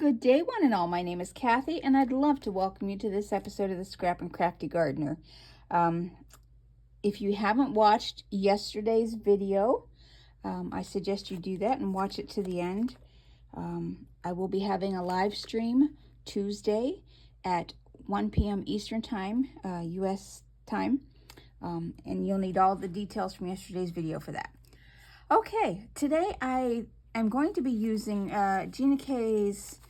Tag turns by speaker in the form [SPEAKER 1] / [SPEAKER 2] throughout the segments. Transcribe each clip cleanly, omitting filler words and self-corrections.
[SPEAKER 1] Good day, one and all. My name is Kathy, and I'd love to welcome you to this episode of the Scrap and Crafty Gardener. If you haven't watched yesterday's video, I suggest you do that and watch it to the end. I will be having a live stream Tuesday at 1 p.m. Eastern Time, U.S. time, and you'll need all the details from yesterday's video for that. Okay, today I'm going to be using GinaK's,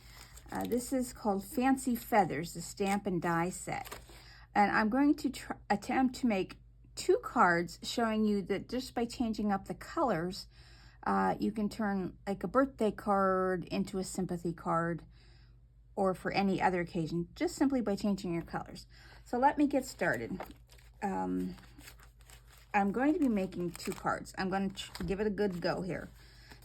[SPEAKER 1] this is called Fancy Feathers, the stamp and die set. And I'm going to attempt to make 2 cards showing you that just by changing up the colors, you can turn like a birthday card into a sympathy card, or for any other occasion, just simply by changing your colors. So let me get started. I'm going to be making 2 cards. I'm going to give it a good go here.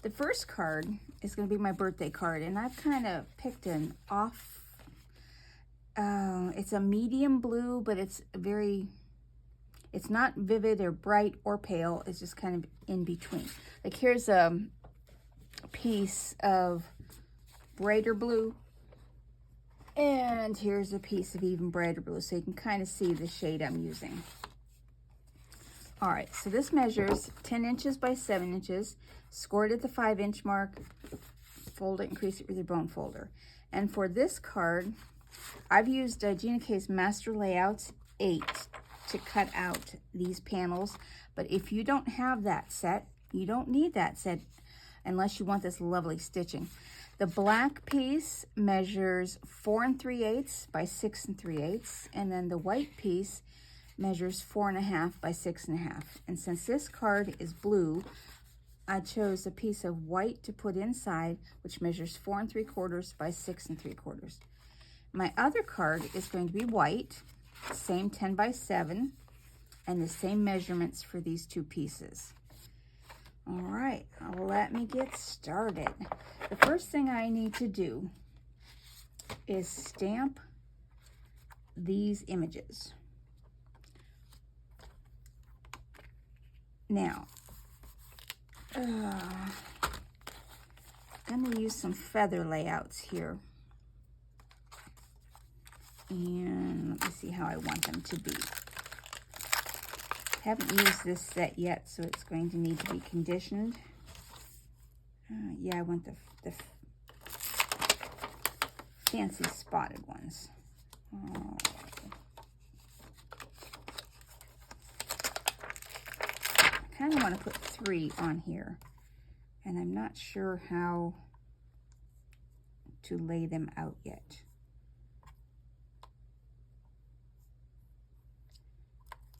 [SPEAKER 1] The first card is going to be my birthday card, and I've kind of picked an off, it's a medium blue, but it's not vivid or bright or pale. It's just kind of in between. Like here's a piece of brighter blue, and here's a piece of even brighter blue, so you can kind of see the shade I'm using. All right, so this measures 10 inches by 7 inches, scored at the 5-inch mark, fold it and crease it with your bone folder. And for this card, I've used GinaK's Master Layouts 8 to cut out these panels. But if you don't have that set, you don't need that set unless you want this lovely stitching. The black piece measures 4 3/8 by 6 3/8, and then the white piece measures 4.5 by 6.5. And since this card is blue, I chose a piece of white to put inside, which measures 4 3/4 by 6 3/4. My other card is going to be white, same 10 by 7, and the same measurements for these 2 pieces. All right, let me get started. The first thing I need to do is stamp these images. Now, I'm going to use some feather layouts here. And let me see how I want them to be. Haven't used this set yet, so it's going to need to be conditioned. Yeah, I want the fancy spotted ones. Oh. I kind of want to put 3 on here, and I'm not sure how to lay them out yet.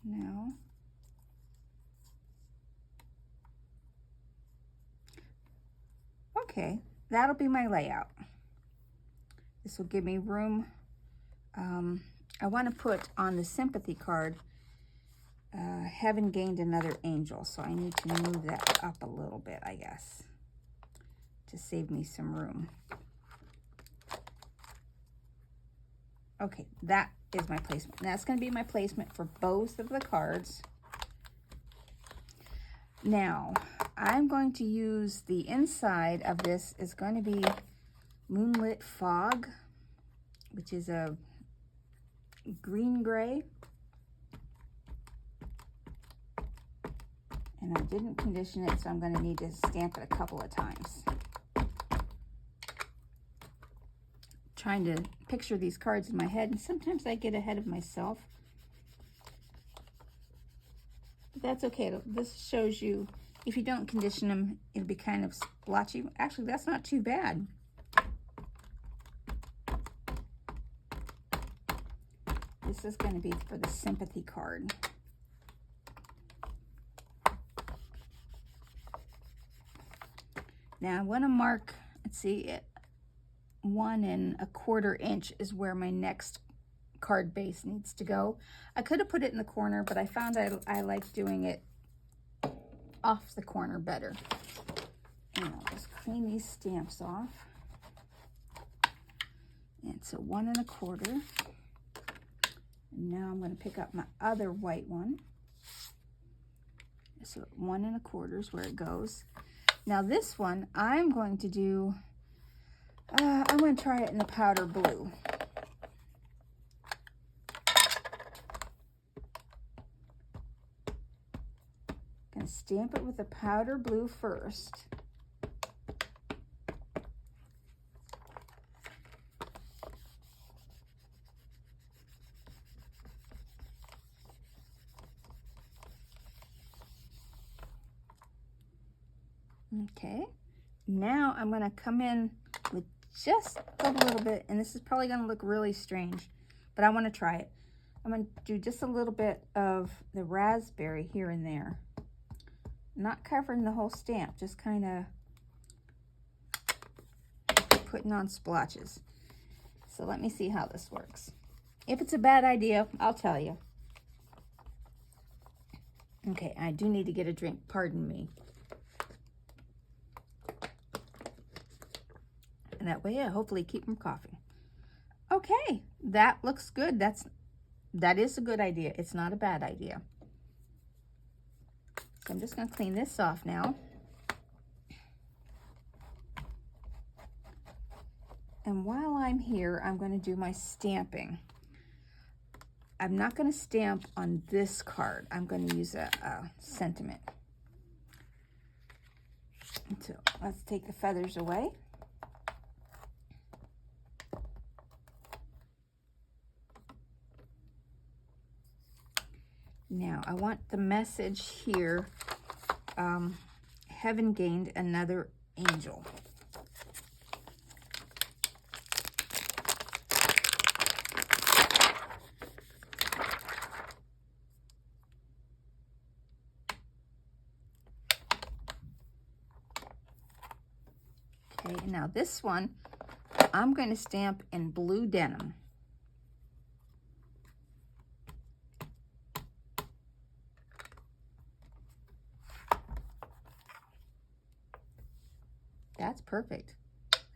[SPEAKER 1] No. Okay, that'll be my layout. This will give me room. I want to put on the sympathy card, Heaven Gained Another Angel, so I need to move that up a little bit, I guess, to save me some room. Okay, that is my placement. And that's going to be my placement for both of the cards. Now, I'm going to use the inside of this is going to be Moonlit Fog, which is a green-gray. And I didn't condition it, so I'm going to need to stamp it a couple of times. Trying to picture these cards in my head, and sometimes I get ahead of myself. But that's okay. This shows you, if you don't condition them, it'll be kind of splotchy. Actually, that's not too bad. This is going to be for the sympathy card. Now I want to mark, let's see, 1 1/4 inch is where my next card base needs to go. I could have put it in the corner, but I found I like doing it off the corner better. And I'll just clean these stamps off. And so 1 1/4. And now I'm going to pick up my other white one. So 1 1/4 is where it goes. Now this one, I'm going to do I'm going to try it in the powder blue. Going to stamp it with the powder blue first. Okay, now I'm going to come in with just a little bit, and this is probably going to look really strange, but I want to try it. I'm going to do just a little bit of the raspberry here and there. Not covering the whole stamp, just kind of putting on splotches. So let me see how this works. If it's a bad idea, I'll tell you. Okay, I do need to get a drink, pardon me. And that way I hopefully keep from coughing. Okay, that looks good. That is a good idea. It's not a bad idea. So I'm just going to clean this off now. And while I'm here, I'm going to do my stamping. I'm not going to stamp on this card. I'm going to use a sentiment. So let's take the feathers away. Now, I want the message here, heaven gained another angel. Okay, now this one, I'm going to stamp in blue denim. That's perfect.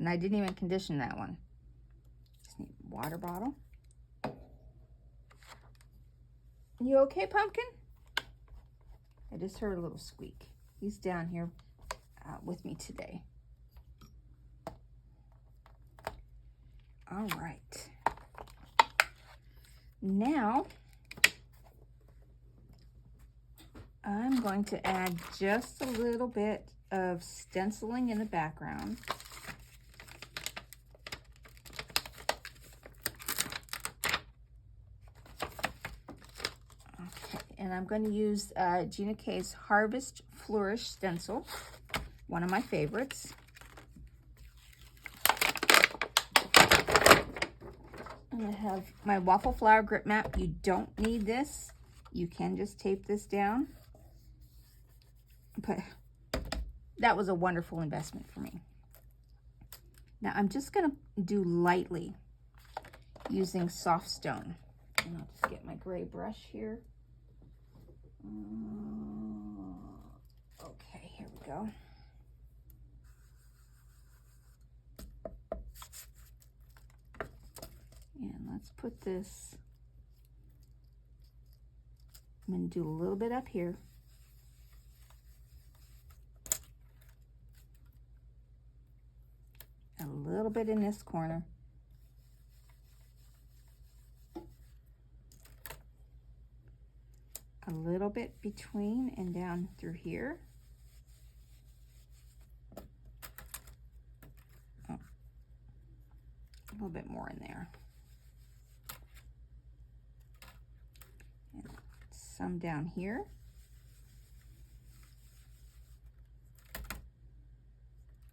[SPEAKER 1] And I didn't even condition that one. Just need a water bottle. You okay, Pumpkin? I just heard a little squeak. He's down here with me today. All right. Now, I'm going to add just a little bit of stenciling in the background. Okay, and I'm going to use GinaK's Harvest Flourish stencil, one of my favorites. I'm going to have my waffle flower grip mat. You don't need this. You can just tape this down. But that was a wonderful investment for me. Now I'm just going to do lightly using soft stone. And I'll just get my gray brush here. Okay, here we go. And let's put this, I'm going to do a little bit up here. A little bit in this corner. A little bit between and down through here. Oh, a little bit more in there. And some down here.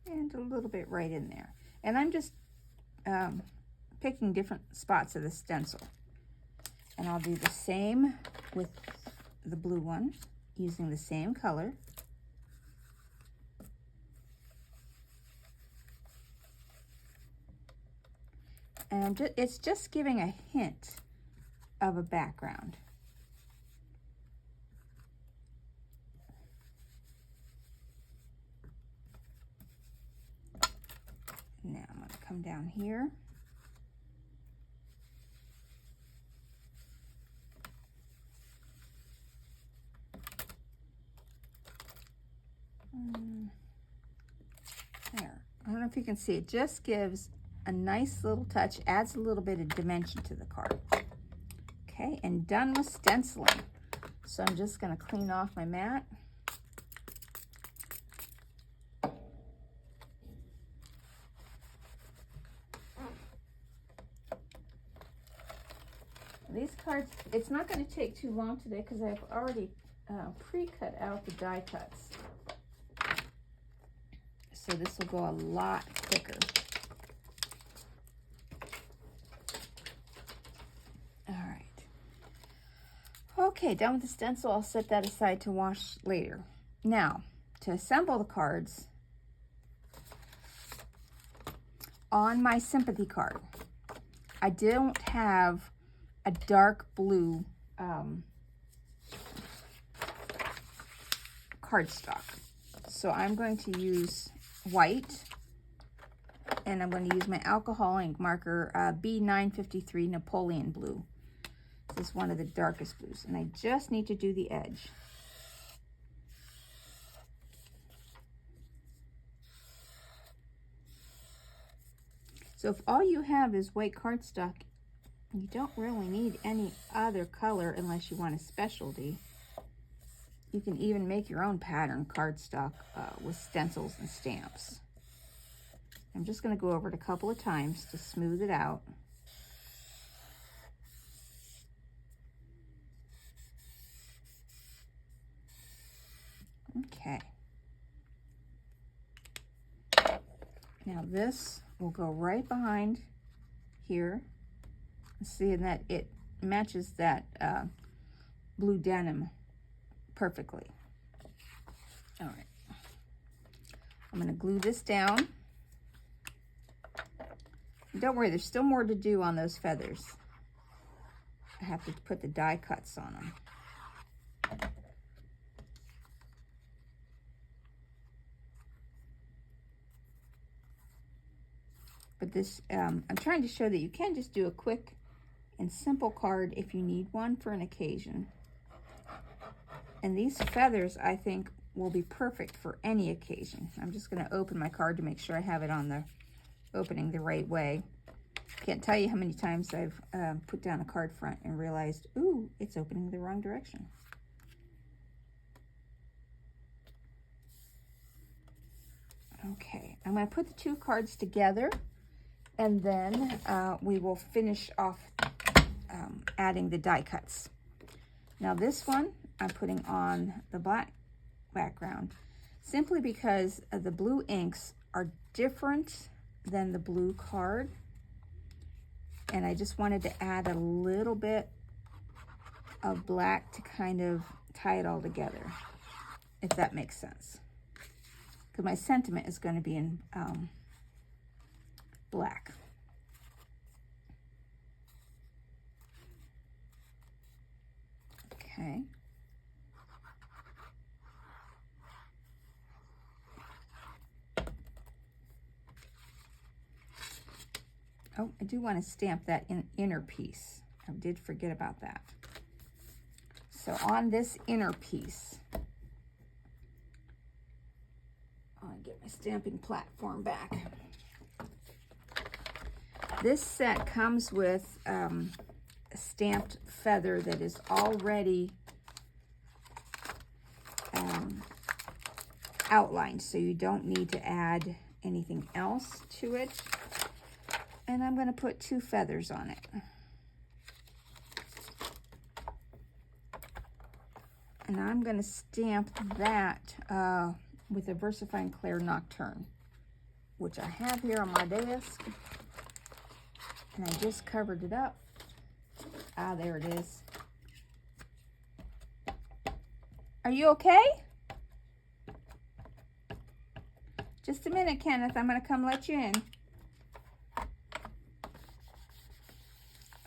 [SPEAKER 1] And a little bit right in there. And I'm just picking different spots of the stencil. And I'll do the same with the blue one, using the same color. And it's just giving a hint of a background. Now I'm going to come down here. There. I don't know if if you can see, it just gives a nice little touch, adds a little bit of dimension to the card. Okay, and done with stenciling. So I'm just going to clean off my mat. These cards, it's not going to take too long today because I've already pre-cut out the die cuts. So this will go a lot quicker. All right. Okay, done with the stencil. I'll set that aside to wash later. Now, to assemble the cards, on my sympathy card, I don't have a dark blue cardstock. So I'm going to use white, and I'm going to use my alcohol ink marker, B953 Napoleon blue. This is one of the darkest blues, and I just need to do the edge. So if all you have is white cardstock, you don't really need any other color unless you want a specialty. You can even make your own pattern cardstock with stencils and stamps. I'm just going to go over it a couple of times to smooth it out. Okay. Now this will go right behind here. See that it matches that blue denim perfectly. All right. I'm going to glue this down. Don't worry, there's still more to do on those feathers. I have to put the die cuts on them. But this, I'm trying to show that you can just do a quick and simple card if you need one for an occasion. And these feathers, I think, will be perfect for any occasion. I'm just going to open my card to make sure I have it on the opening the right way. Can't tell you how many times I've put down a card front and realized, ooh, it's opening the wrong direction. Okay, I'm going to put the two cards together, and then we will finish off adding the die cuts. Now this one I'm putting on the black background simply because the blue inks are different than the blue card, and I just wanted to add a little bit of black to kind of tie it all together, if that makes sense, because my sentiment is going to be in black. Okay. Oh, I do want to stamp that inner piece. I did forget about that. So on this inner piece, I'll get my stamping platform back. This set comes with a stamped feather that is already outlined, so you don't need to add anything else to it. And I'm going to put two feathers on it. And I'm going to stamp that with a VersaFine Clair Nocturne, which I have here on my desk. And I just covered it up. Ah, there it is. Are you okay? Just a minute, Kenneth. I'm going to come let you in.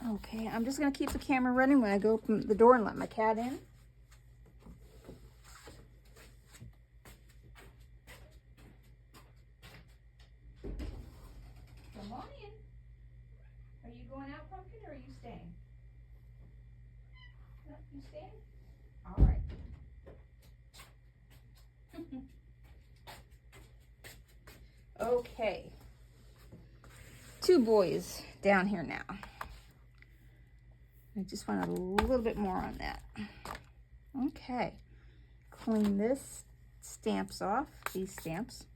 [SPEAKER 1] Okay, I'm just going to keep the camera running when I go open the door and let my cat in. Come on in. Are you going out, Pumpkin, or are you staying? No, you staying? All right. Okay, two boys down here now. I just want a little bit more on that. Okay, clean this stamps off, these stamps.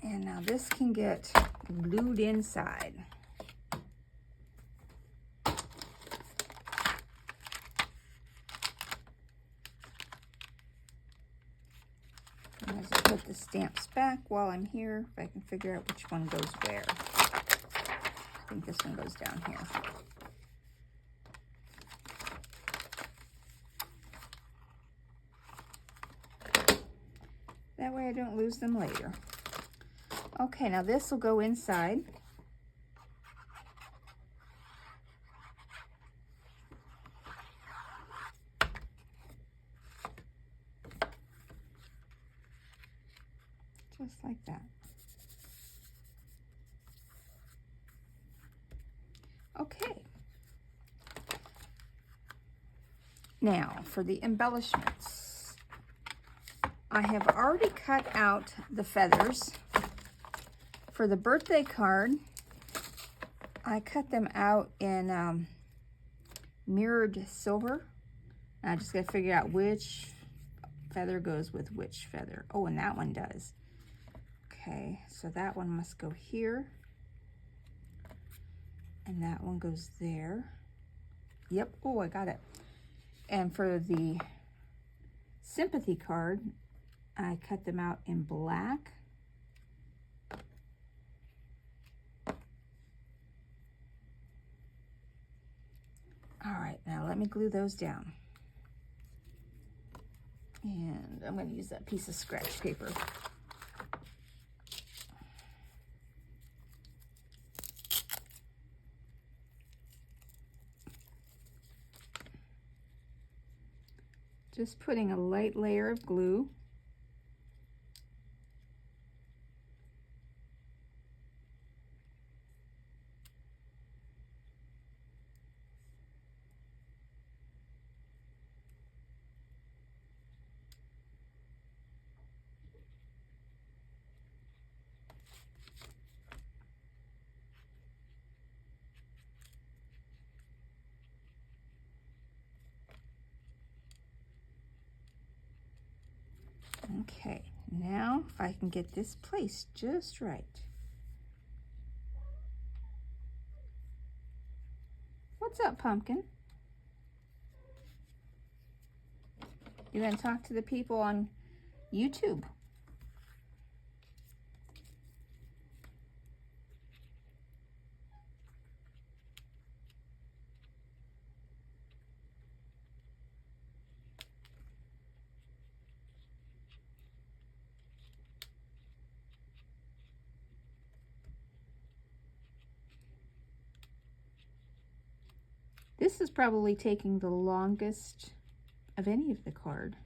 [SPEAKER 1] And now this can get glued inside. I'm going to put the stamps back while I'm here, if I can figure out which one goes where. I think this one goes down here. That way I don't lose them later. Okay, now this will go inside. Just like that. Okay. Now for the embellishments. I have already cut out the feathers. For the birthday card, I cut them out in mirrored silver. I just got to figure out which feather goes with which feather. Oh, and that one does. Okay, so that one must go here. And that one goes there. Yep, oh, I got it. And for the sympathy card, I cut them out in black. All right, now let me glue those down. And I'm going to use that piece of scratch paper. Just putting a light layer of glue. Okay, now if I can get this placed just right. What's up, pumpkin? You gonna talk to the people on YouTube? This is probably taking the longest of any of the card.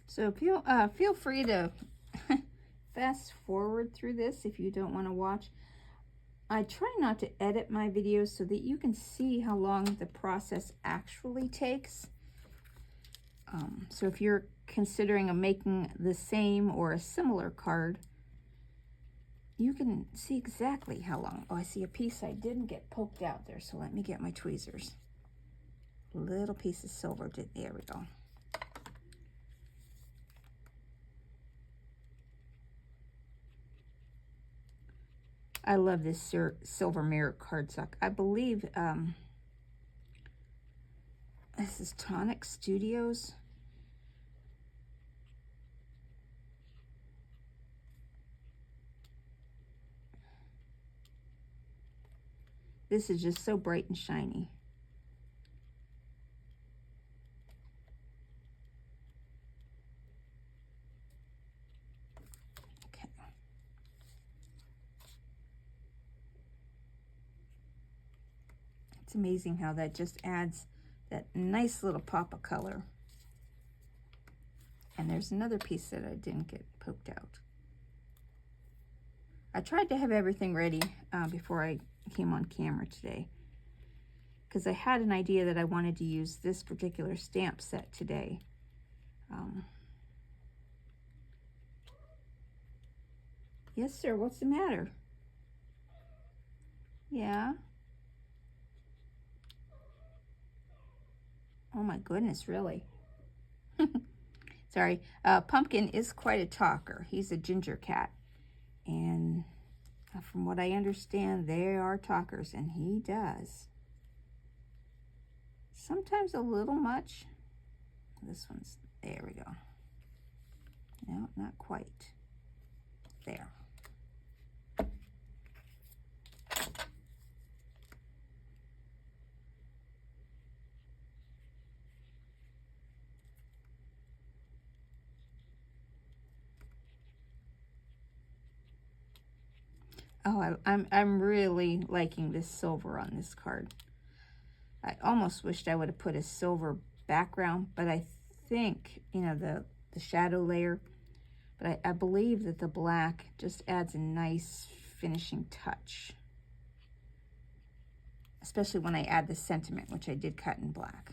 [SPEAKER 1] So feel free to fast forward through this if you don't want to watch. I try not to edit my videos so that you can see how long the process actually takes. So if you're considering making the same or a similar card, you can see exactly how long. Oh, I see a piece I didn't get poked out there, so let me get my tweezers. Little piece of silver, there we go. I love this silver mirror cardstock. I believe This is Tonic Studios. This is just so bright and shiny. Okay. It's amazing how that just adds that nice little pop of color. And there's another piece that I didn't get poked out. I tried to have everything ready before I came on camera today, because I had an idea that I wanted to use this particular stamp set today. Yes, sir, what's the matter? Yeah? Oh my goodness, really? Sorry. Pumpkin is quite a talker. He's a ginger cat. And from what I understand, they are talkers, and he does. Sometimes a little much. This one's, there we go. No, not quite. There. Oh, I'm really liking this silver on this card. I almost wished I would have put a silver background, but I think, you know, the shadow layer, but I believe that the black just adds a nice finishing touch, especially when I add the sentiment, which I did cut in black.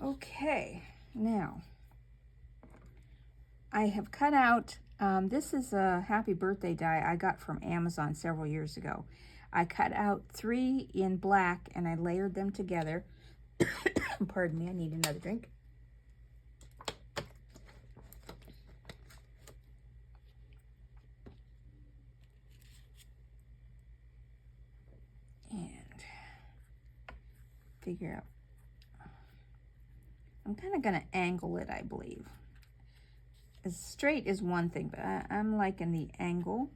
[SPEAKER 1] Okay, now I have cut out, this is a happy birthday die I got from Amazon several years ago. I cut out 3 in black and I layered them together. Pardon me, I need another drink. And figure out. I'm kind of going to angle it, I believe. As straight is one thing, but I'm liking the angle.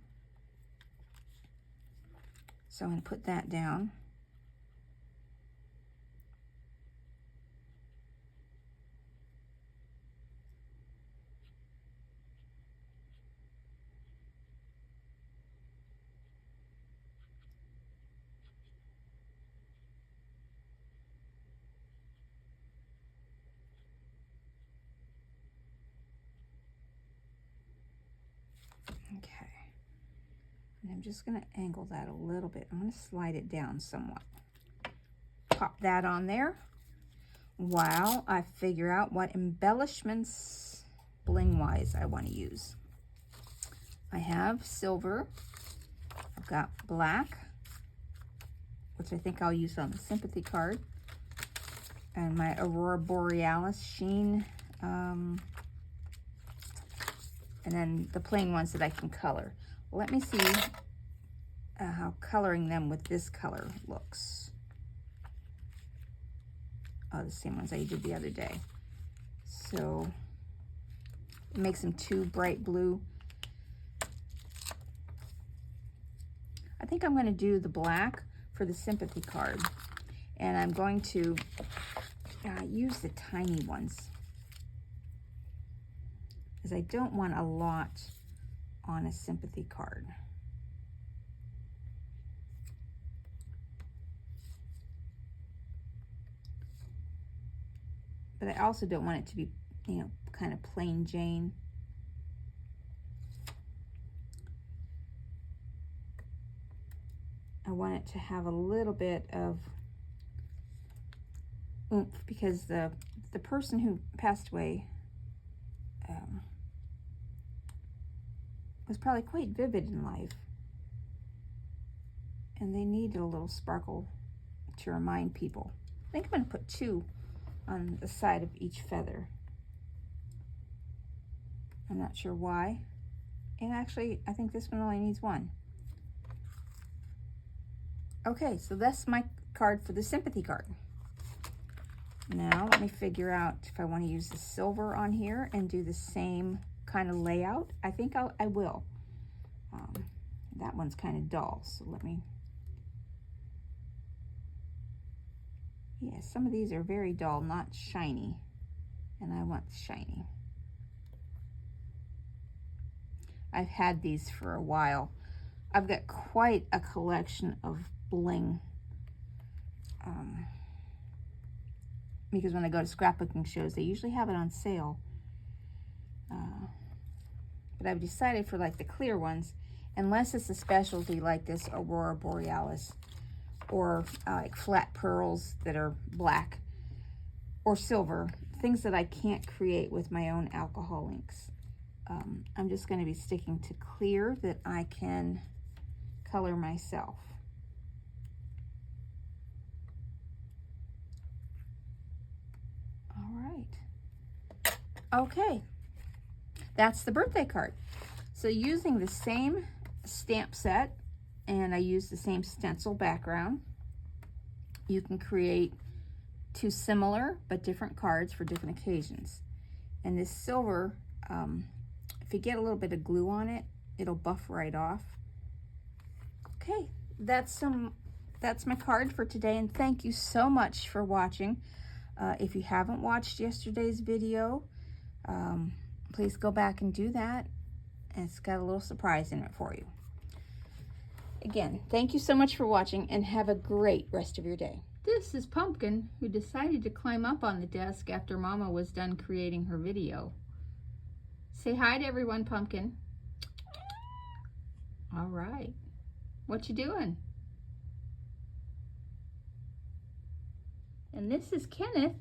[SPEAKER 1] So I'm going to put that down. Okay, and I'm just going to angle that a little bit. I'm going to slide it down somewhat. Pop that on there while I figure out what embellishments, bling-wise, I want to use. I have silver. I've got black, which I think I'll use on the sympathy card, and my Aurora Borealis sheen. And then the plain ones that I can color. Let me see how coloring them with this color looks. Oh, the same ones I did the other day. So it makes them too bright blue. I think I'm going to do the black for the sympathy card. And I'm going to use the tiny ones, because I don't want a lot on a sympathy card. But I also don't want it to be, you know, kind of plain Jane. I want it to have a little bit of oomph, because the person who passed away was probably quite vivid in life, and they needed a little sparkle to remind people. I think I'm going to put 2 on the side of each feather. I'm not sure why. And actually, I think this one only needs one. Okay, so that's my card for the sympathy card. Now, let me figure out if I want to use the silver on here and do the same kind of layout. I think I will. That one's kind of dull, so let me... Yeah, some of these are very dull, not shiny, and I want shiny. I've had these for a while. I've got quite a collection of Bling. Because when I go to scrapbooking shows, they usually have it on sale. But I've decided for like the clear ones, unless it's a specialty like this Aurora Borealis, or like flat pearls that are black or silver, things that I can't create with my own alcohol inks. I'm just going to be sticking to clear that I can color myself. All right. Okay. That's the birthday card. So using the same stamp set, and I use the same stencil background, you can create two similar but different cards for different occasions. And this silver, if you get a little bit of glue on it, it'll buff right off. Okay, that's my card for today, and thank you so much for watching. If you haven't watched yesterday's video, please go back and do that. And it's got a little surprise in it for you. Again, thank you so much for watching, and have a great rest of your day. This is Pumpkin, who decided to climb up on the desk after Mama was done creating her video. Say hi to everyone, Pumpkin. All right. What you doing? And this is Kenneth,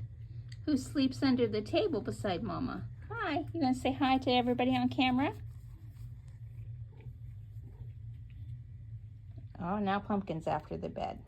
[SPEAKER 1] who sleeps under the table beside Mama. Hi. You gonna say hi to everybody on camera? Oh, now Pumpkin's after the bed.